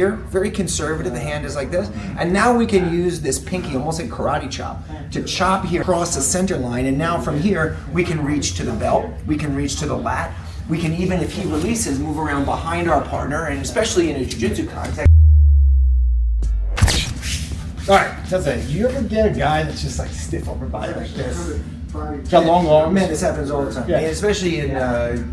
here, very conservative, the hand is like this, and now we can use this pinky, almost like karate chop, to chop here across the center line, and now from here, we can reach to the belt, we can reach to the lat, we can even, if he releases, move around behind our partner, and especially in a jiu-jitsu context. All right, that's it. You ever get a guy that's just like stiff upper body like this? Got long arms. Man, this happens all the time. Yeah. And especially in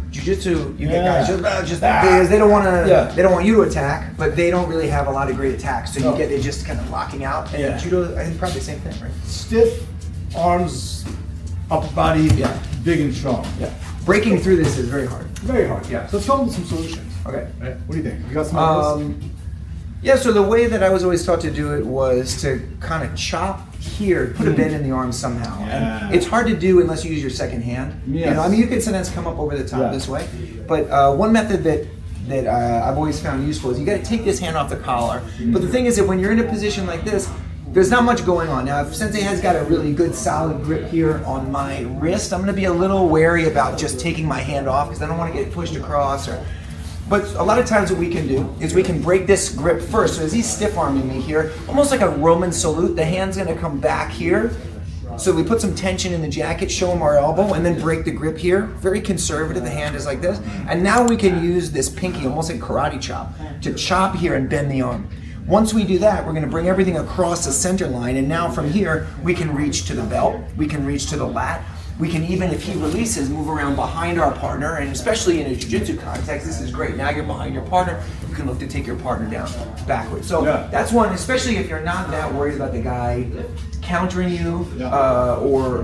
jiu-jitsu, you get guys just because they don't want to. They don't want you to attack, but they don't really have a lot of great attacks. So you get they just kind of locking out. And judo, I think probably the same thing, right? Stiff arms, upper body, big and strong. Yeah. Breaking through this is very hard. Very hard. Yeah. So let's come up with some solutions. Okay. Right. What do you think? You got some ideas? Yeah, so the way that I was always taught to do it was to kind of chop here, put a bend in the arm somehow. Yeah. And it's hard to do unless you use your second hand. Yes. You know, I mean, you can sometimes come up over the top this way, but one method that I've always found useful is you got to take this hand off the collar. But the thing is that when you're in a position like this, there's not much going on. Now, if Sensei has got a really good solid grip here on my wrist, I'm going to be a little wary about just taking my hand off because I don't want to get pushed across or. But a lot of times what we can do is we can break this grip first. So as he's stiff arming me here, almost like a Roman salute, the hand's gonna come back here. So we put some tension in the jacket, show him our elbow, and then break the grip here. Very conservative, the hand is like this. And now we can use this pinky, almost like karate chop, to chop here and bend the arm. Once we do that, we're gonna bring everything across the center line, and now from here, we can reach to the belt, we can reach to the lat, we can even, if he releases, move around behind our partner, and especially in a jiu-jitsu context, this is great. Now you're behind your partner, you can look to take your partner down backwards. So that's one, especially if you're not that worried about the guy countering you,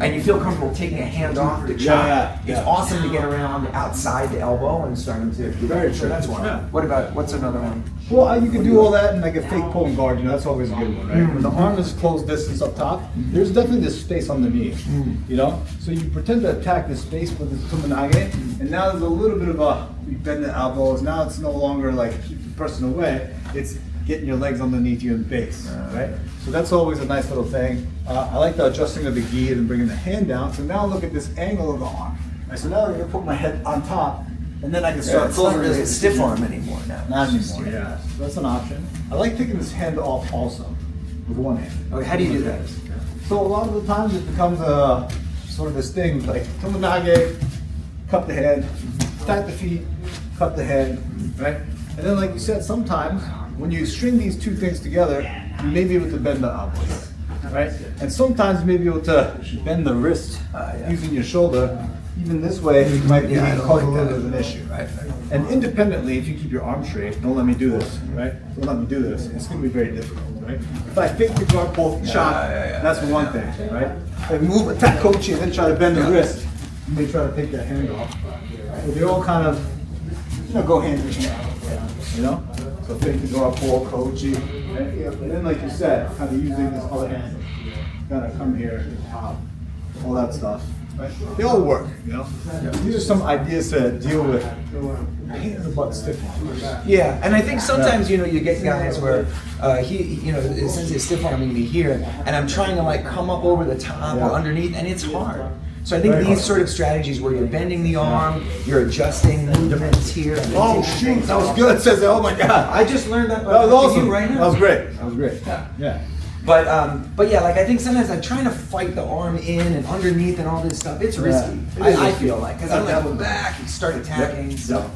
and you feel comfortable taking a hand off to chop. It's awesome to get around outside the elbow and starting to do that. So that's one. What's another one? Well, you can do all that in like a fake pull and guard, you know, that's always a good one, right? When the arm is close distance up top, there's definitely this space underneath, you know? So you pretend to attack this space with this tumanage, and now there's a little bit of you bend the elbows, now it's no longer like keep the person away, it's getting your legs underneath you in the base, right? So that's always a nice little thing. I like the adjusting of the gi and bringing the hand down, so now look at this angle of the arm. Right, so now I'm gonna put my head on top, and then I can start it's not really a stiff arm anymore now. Not anymore, yeah. So that's an option. I like taking this hand off also, with one hand. Okay, how do you do that? So a lot of the times it becomes a sort of this thing, like tumanage, cut the head, attack the feet, cut the head, right? And then like you said, sometimes when you string these two things together, you may be able to bend the elbows, right? And sometimes you may be able to bend the wrist using your shoulder. Even this way, it might be cause a little bit of an issue, right? And independently, if you keep your arm straight, don't let me do this, right? Don't let me do this. It's going to be very difficult, right? If I fake the guard pull shot, that's one thing, right? If I move, attack coach, and then try to bend the wrist, you may try to take that hand off. But they all kind of, go hand in hand, you know? So fake the guard pull, coach, and then like you said, kind of using this other hand, kind of come here, top, all that stuff. Right? They all work, you know? These are some ideas to deal with hands and butt stiff. Yeah, and I think sometimes, you get guys where since he's stiff arming me here, and I'm trying to like come up over the top or underneath, and it's hard. So I think these sort of strategies where you're bending the arm, you're adjusting movements here. Oh shoot, that was good, Sensei. Oh my God. I just learned that was awesome. You right now. That was great. That was great. Yeah. But yeah, like I think sometimes I'm trying to fight the arm in and underneath and all this stuff. It's risky. I feel like because I'm like back, you start attacking. So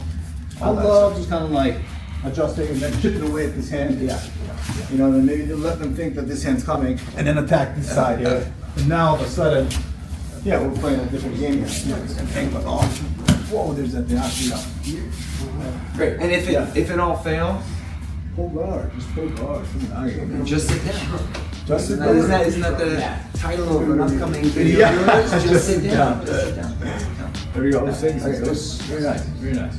I love just kind of like adjusting and then chipping away at this hand. You know, and then maybe you let them think that this hand's coming and then attack this side here. And now all of a sudden, we're playing a different game here. Whoa, there's that Higashi. Great. And if it all fails. Pull guard, just pull guard. Just sit down. Just sit down. Isn't that the title of an upcoming video? Just sit down. Just sit down. There we go. Very nice. Very nice.